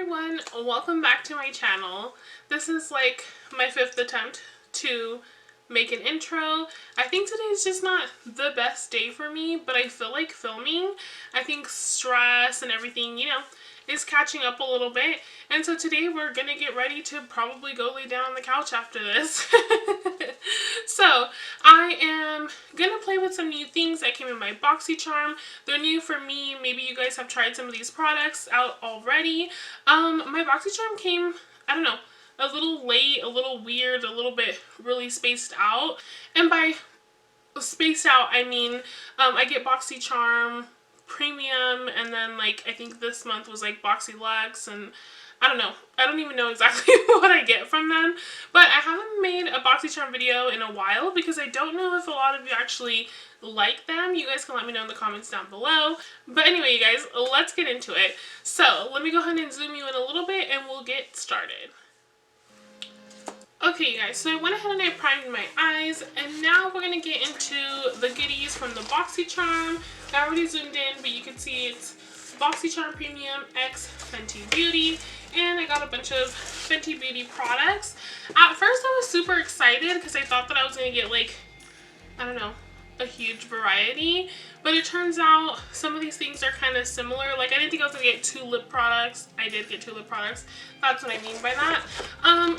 everyone, welcome back to my channel. This is like my 5th attempt to make an intro. I think today's just not the best day for me, but I feel like filming. I think stress and everything, you know, is catching up a little bit. And so today we're gonna get ready to probably go lay down on the couch after this. So I am gonna play with some new things that came in my Boxy Charm. They're new for me. Maybe you guys have tried some of these products out already. My Boxy Charm came, I don't know, a little late, a little weird, a little bit really spaced out. And by spaced out, I mean I get Boxy Charm Premium, and then like I think this month was like Boxy Luxe, and I don't know. I don't even know exactly what I get from them. But I haven't made a Boxy Charm video in a while because I don't know if a lot of you actually like them. You guys can let me know in the comments down below. But anyway, you guys, let's get into it. So let me go ahead and zoom you in a little bit and we'll get started. Okay, you guys, so I went ahead and I primed my eyes, and now we're going to get into the goodies from the Boxy Charm. I already zoomed in, but you can see it's Boxy Charm Premium X Fenty Beauty, and I got a bunch of Fenty Beauty products. At first I was super excited because I thought that I was going to get like, I don't know, a huge variety, but it turns out some of these things are kind of similar. Like I didn't think I was going to get 2 lip products. I did get 2 lip products. That's what I mean by that.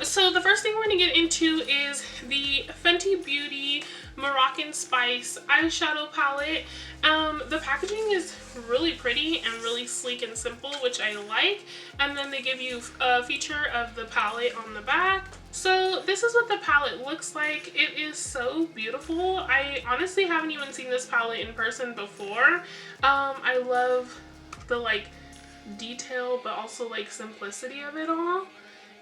So the first thing we're going to get into is the Fenty Beauty Moroccan Spice eyeshadow palette. The packaging is really pretty and really sleek and simple, which I like. And then they give you a feature of the palette on the back. So this is what the palette looks like. It is so beautiful. I honestly haven't even seen this palette in person before. I love the like detail, but also like simplicity of it all.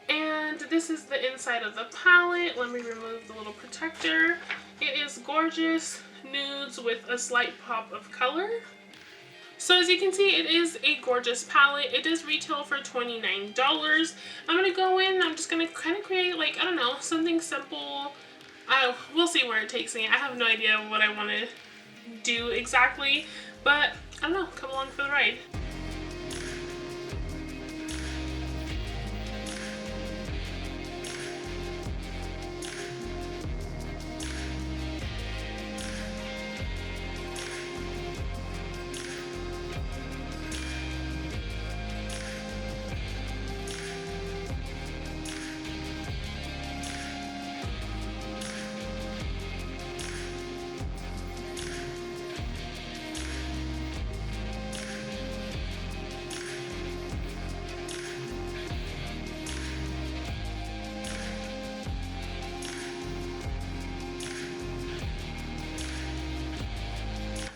And this is the inside of the palette. Let me remove the little protector. It is gorgeous nudes with a slight pop of color. So as you can see, it is a gorgeous palette. It does retail for $29. I'm going to go in, I'm just going to kind of create like, I don't know, something simple. We'll see where it takes me. I have no idea what I want to do exactly, but I don't know, come along for the ride.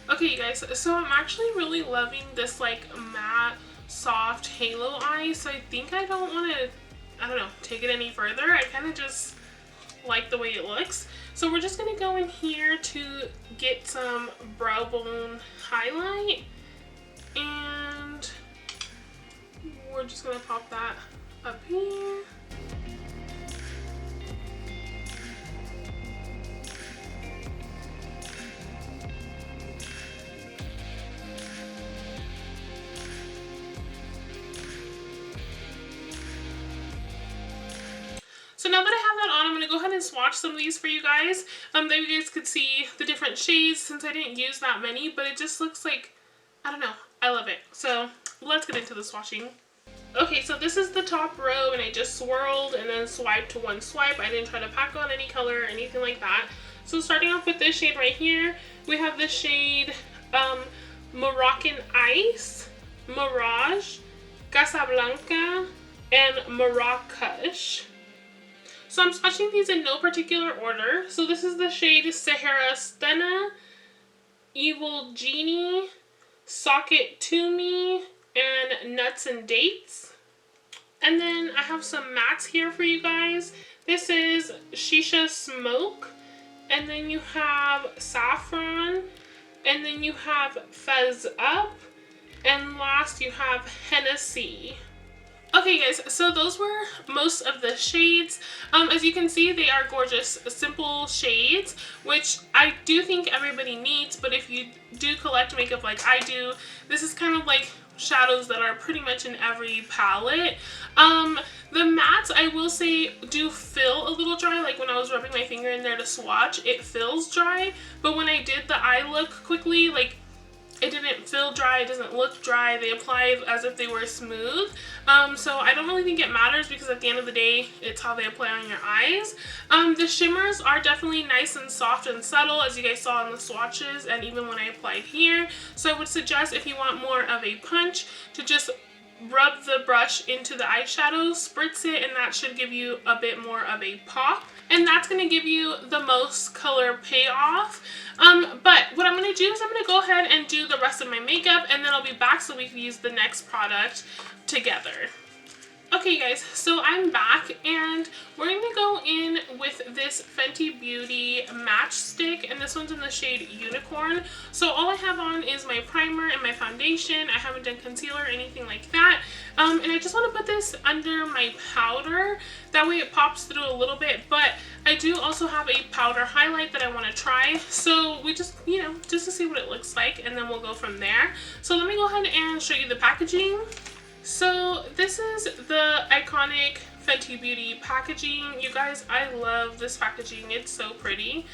Okay, you guys, so I'm actually really loving this like matte, soft halo eye, so I think I don't want to, I don't know, take it any further. I kind of just like the way it looks. So we're just going to go in here to get some brow bone highlight, and we're just going to pop that up here. So now that I have that on, I'm going to go ahead and swatch some of these for you guys. That you guys could see the different shades since I didn't use that many, but it just looks like, I don't know, I love it. So let's get into the swatching. Okay, so this is the top row, and I just swirled and then swiped to one swipe. I didn't try to pack on any color or anything like that. So starting off with this shade right here, we have the shade Moroccan Ice, Mirage, Casablanca, and Marrakesh. So I'm swatching these in no particular order. So this is the shade Sahara Stena, Evil Genie, Socket to Me, and Nuts and Dates. And then I have some mattes here for you guys. This is Shisha Smoke, and then you have Saffron, and then you have Fez Up, and last you have Hennessy. Okay guys, so those were most of the shades. As you can see, they are gorgeous, simple shades, which I do think everybody needs, but if you do collect makeup like I do, this is kind of like shadows that are pretty much in every palette. The mattes, I will say, do feel a little dry. Like when I was rubbing my finger in there to swatch, it feels dry. But when I did the eye look quickly, like, it didn't feel dry, it doesn't look dry. They applied as if they were smooth. So I don't really think it matters, because at the end of the day, it's how they apply on your eyes. The shimmers are definitely nice and soft and subtle, as you guys saw in the swatches and even when I applied here. So I would suggest, if you want more of a punch, to just rub the brush into the eyeshadow, spritz it, and that should give you a bit more of a pop. And that's going to give you the most color payoff. But what I'm going to do is I'm going to go ahead and do the rest of my makeup, and then I'll be back so we can use the next product together. Okay guys, so I'm back, and we're going to go in with this Fenty Beauty Matchstick, and this one's in the shade Unicorn. So all I have on is my primer and my foundation. I haven't done concealer or anything like that. And I just want to put this under my powder. That way it pops through a little bit, but I do also have a powder highlight that I want to try. So we just, you know, just to see what it looks like, and then we'll go from there. So let me go ahead and show you the packaging. So this is the iconic Fenty Beauty packaging. You guys, I love this packaging. It's so pretty.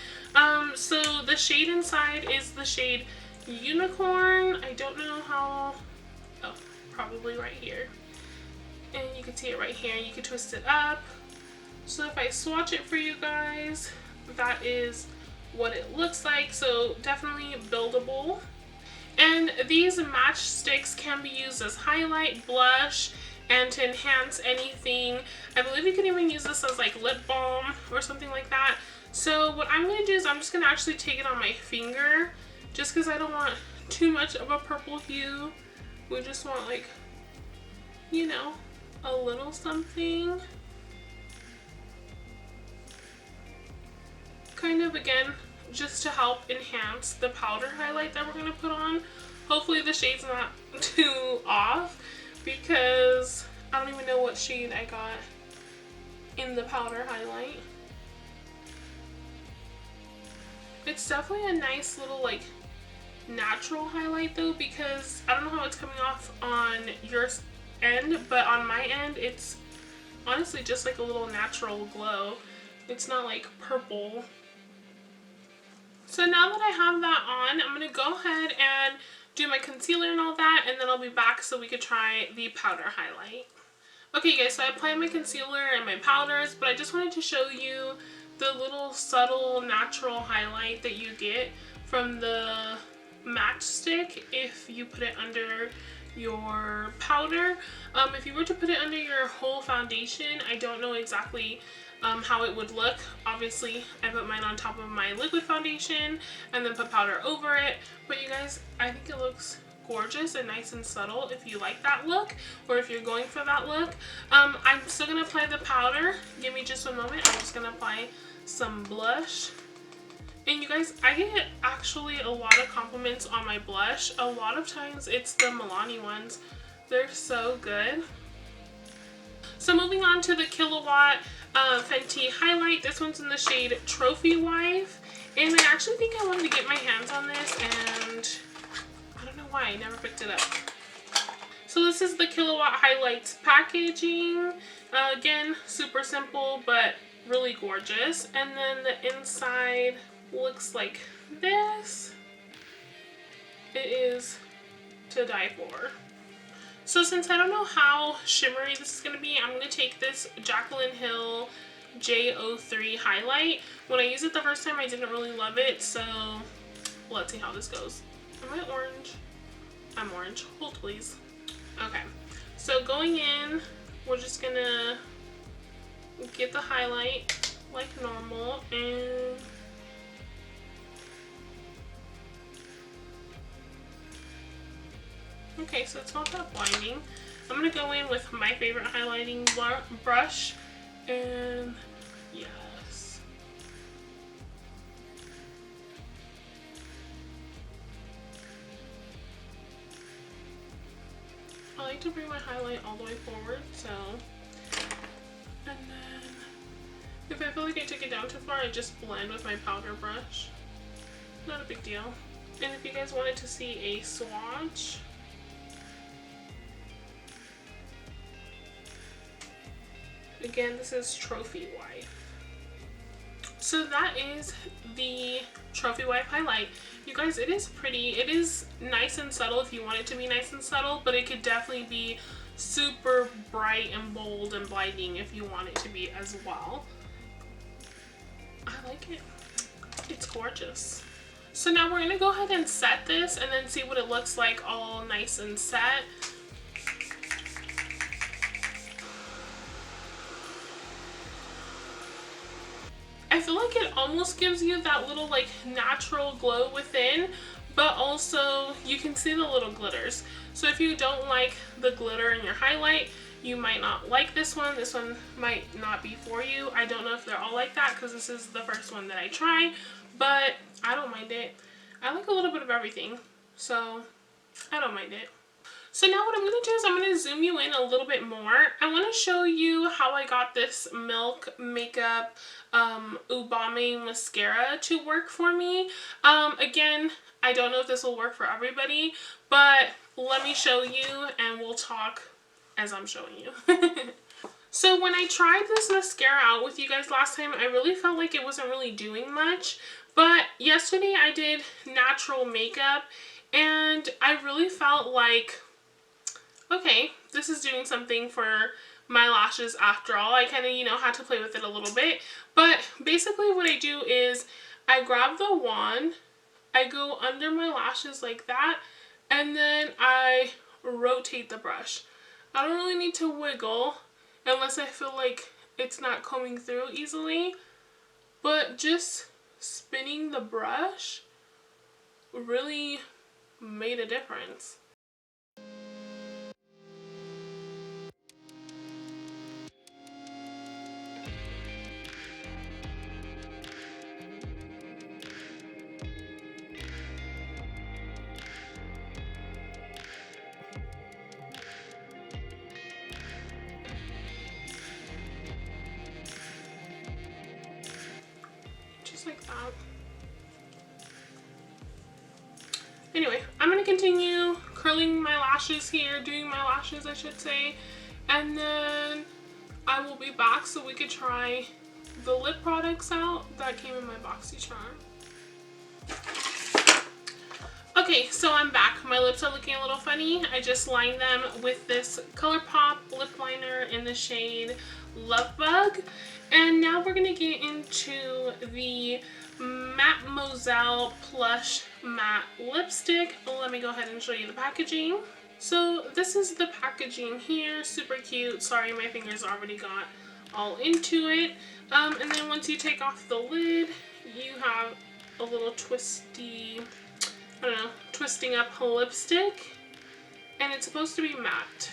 So the shade inside is the shade Unicorn. I don't know how, oh, probably right here. And you can see it right here. You can twist it up. So if I swatch it for you guys, that is what it looks like. So definitely buildable. And these matchsticks can be used as highlight, blush, and to enhance anything. I believe you can even use this as like lip balm or something like that. So what I'm going to do is I'm just going to actually take it on my finger, just because I don't want too much of a purple hue. We just want, like, you know, a little something. Kind of, again, just to help enhance the powder highlight that we're going to put on. Hopefully the shade's not too off, because I don't even know what shade I got in the powder highlight. It's definitely a nice little, like, natural highlight though, because I don't know how it's coming off on your end, but on my end it's honestly just like a little natural glow. It's not like purple. So now that I have that on, I'm going to go ahead and do my concealer and all that, and then I'll be back so we could try the powder highlight. Okay guys, so I applied my concealer and my powders, but I just wanted to show you the little subtle natural highlight that you get from the matchstick if you put it under your powder. If you were to put it under your whole foundation, I don't know exactly how it would look. Obviously, I put mine on top of my liquid foundation and then put powder over it. But you guys, I think it looks gorgeous and nice and subtle if you like that look, or if you're going for that look. I'm still going to apply the powder. Give me just a moment. I'm just going to apply some blush. And you guys, I get actually a lot of compliments on my blush. A lot of times it's the Milani ones. They're so good. So moving on to the Killawatt Fenty highlight. This one's in the shade Trophy Wife. And I actually think I wanted to get my hands on this, and I don't know why I never picked it up. So this is the Killawatt highlights packaging. Again, super simple, but really gorgeous. And then the inside looks like this. It is to die for. So since I don't know how shimmery this is going to be, I'm going to take this Jaclyn Hill J03 highlight. When I used it the first time, I didn't really love it, so let's see how this goes. Am I orange? I'm orange. Hold please. Okay, so going in, we're just going to get the highlight like normal, and okay, so it's not that blinding. I'm going to go in with my favorite highlighting brush, and yes. I like to bring my highlight all the way forward, so, and then if I feel like I took it down too far, I just blend with my powder brush. Not a big deal. And if you guys wanted to see a swatch, Again, this is Trophy Wipe. So that is the Trophy Wipe highlight. You guys, it is pretty. It is nice and subtle if you want it to be nice and subtle, but it could definitely be super bright and bold and blinding if you want it to be as well. I like it. It's gorgeous. So now we're going to go ahead and set this and then see what it looks like all nice and set. I feel like it almost gives you that little like natural glow within, but also you can see the little glitters. So if you don't like the glitter in your highlight, you might not like this one. This one might not be for you. I don't know if they're all like that because this is the first one that I try, but I don't mind it. I like a little bit of everything, so I don't mind it. So now what I'm going to do is I'm going to zoom you in a little bit more. I want to show you how I got this Milk Makeup Ubame mascara to work for me. Again, I don't know if this will work for everybody, but let me show you and we'll talk as I'm showing you. So when I tried this mascara out with you guys last time, I really felt like it wasn't really doing much. But yesterday I did natural makeup and I really felt like, okay, this is doing something for my lashes after all. I kind of, you know, had to play with it a little bit. But basically what I do is I grab the wand, I go under my lashes like that, and then I rotate the brush. I don't really need to wiggle unless I feel like it's not coming through easily. But just spinning the brush really made a difference. Just like that. Anyway, I'm going to continue curling my lashes here, doing my lashes I should say, and then I will be back so we could try the lip products out that came in my Boxy Charm. Okay, so I'm back. My lips are looking a little funny. I just lined them with this Colourpop lip liner in the shade Love Bug. And now we're going to get into the Mademoiselle Plush Matte Lipstick. Let me go ahead and show you the packaging. So this is the packaging here. Super cute. Sorry, my fingers already got all into it. And then once you take off the lid, you have a little twisty, I don't know, twisting up lipstick. And it's supposed to be matte.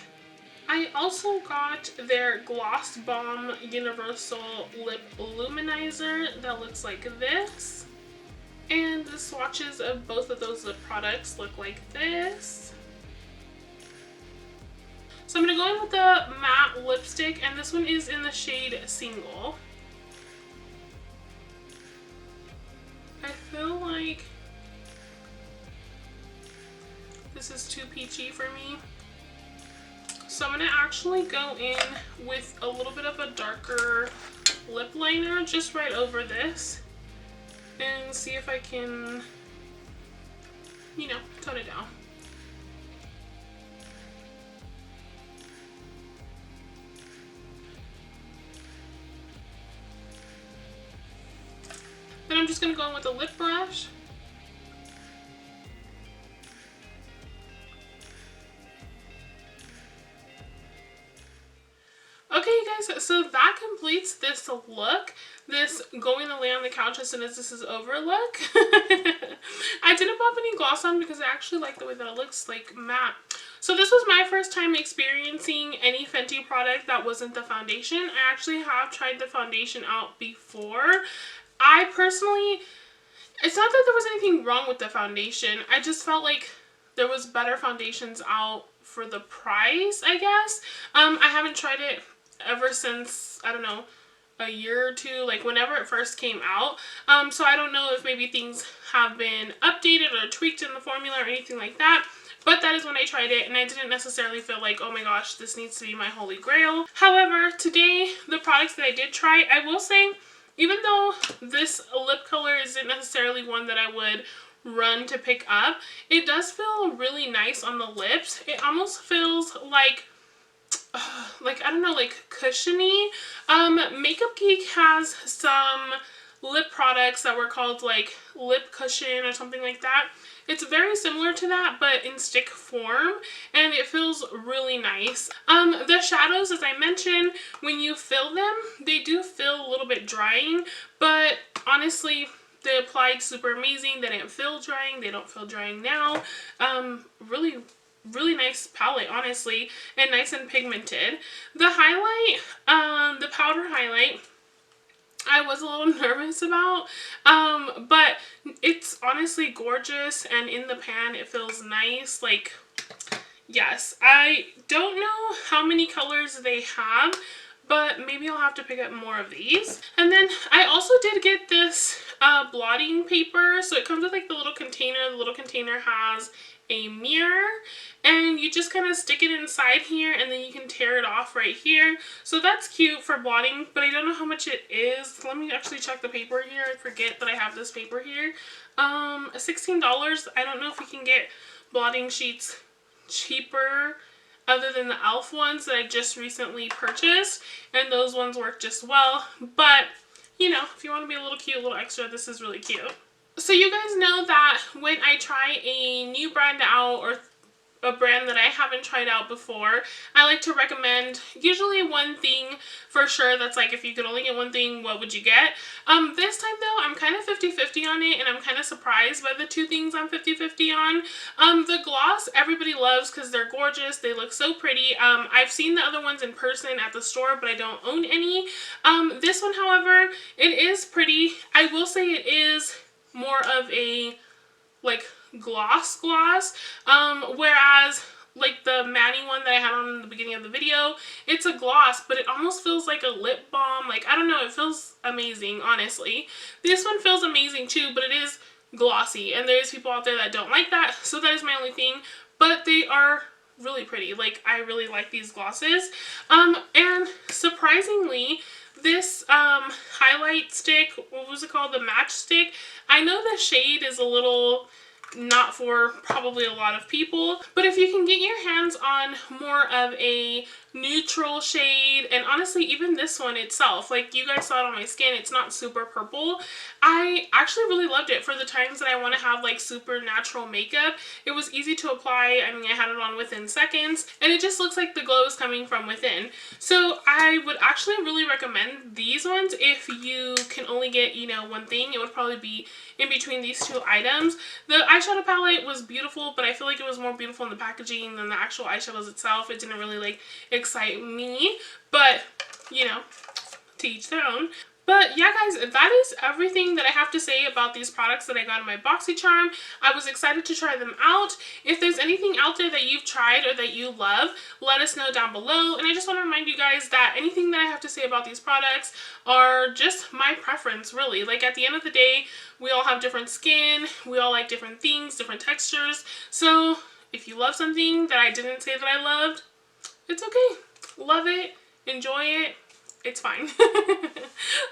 I also got their Gloss Bomb Universal Lip Luminizer that looks like this. And the swatches of both of those lip products look like this. So I'm going to go in with the matte lipstick, and this one is in the shade Single. I feel like this is too peachy for me. So I'm going to actually go in with a little bit of a darker lip liner just right over this and see if I can, you know, tone it down. Then I'm just going to go in with a lip brush. Okay, you guys, so that completes this look, this going to lay on the couch as soon as this is over look. I didn't pop any gloss on because I actually like the way that it looks like matte. So this was my first time experiencing any Fenty product that wasn't the foundation. I actually have tried the foundation out before. I personally, it's not that there was anything wrong with the foundation. I just felt like there was better foundations out for the price, I guess. I haven't tried it ever since, I don't know, a year or two, like whenever it first came out. So I don't know if maybe things have been updated or tweaked in the formula or anything like that. but that is when I tried it, and I didn't necessarily feel like, oh my gosh, this needs to be my holy grail. However, today, the products that I did try, I will say, even though this lip color isn't necessarily one that I would run to pick up, it does feel really nice on the lips. It almost feels like I don't know, like cushiony. Makeup Geek has some lip products that were called like lip cushion or something like that. It's very similar to that, but in stick form, and it feels really nice. The shadows, as I mentioned, when you fill them, they do feel a little bit drying, but honestly, they applied super amazing. They didn't feel drying. They don't feel drying now. Really nice palette, honestly, and nice and pigmented. The highlight, the powder highlight, I was a little nervous about, but it's honestly gorgeous, and in the pan it feels nice. Like, yes, I don't know how many colors they have, but maybe I'll have to pick up more of these. And then I also did get this blotting paper. So it comes with like the little container. The little container has a mirror, and you just kind of stick it inside here, and then you can tear it off right here. So that's cute for blotting, but I don't know how much it is. Let me actually check the paper here. I forget that I have this paper here. $16. I don't know if we can get blotting sheets cheaper other than the e.l.f. ones that I just recently purchased, and those ones work just well. But, you know, if you want to be a little cute, a little extra, this is really cute. So you guys know that when I try a new brand out, or a brand that I haven't tried out before, I like to recommend usually one thing for sure. That's like, if you could only get one thing, what would you get? This time though, I'm kind of 50-50 on it, and I'm kind of surprised by the two things I'm 50-50 on. The gloss, everybody loves because they're gorgeous. They look so pretty. I've seen the other ones in person at the store, but I don't own any. This one, however, it is pretty. I will say it is more of a like gloss, whereas like the Mani one that I had on in the beginning of the video, it's a gloss, but it almost feels like a lip balm. Like, I don't know, it feels amazing, honestly. This one feels amazing too, but it is glossy, and there's people out there that don't like that, so that is my only thing. But they are really pretty. Like, I really like these glosses. And surprisingly, this highlight stick, what was it called? The Matchstick. I know the shade is a little not for probably a lot of people, but if you can get your hands on more of a neutral shade, and honestly even this one itself, like you guys saw it on my skin, it's not super purple. I actually really loved it for the times that I want to have like super natural makeup. It was easy to apply. I mean, I had it on within seconds, and it just looks like the glow is coming from within. So I would actually really recommend these ones if you can only get, you know, one thing. It would probably be in between these two items. The eyeshadow palette was beautiful, but I feel like it was more beautiful in the packaging than the actual eyeshadows itself. It didn't really like excite me, but you know, to each their own. But yeah guys, that is everything that I have to say about these products that I got in my Boxy Charm. I was excited to try them out. If there's anything out there that you've tried or that you love, let us know down below. And I just want to remind you guys that anything that I have to say about these products are just my preference, really. Like, at the end of the day, we all have different skin, we all like different things, different textures. So if you love something that I didn't say that I loved, it's okay. Love it, enjoy it, it's fine.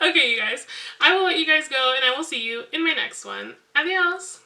Okay, you guys, I will let you guys go, and I will see you in my next one. Adios!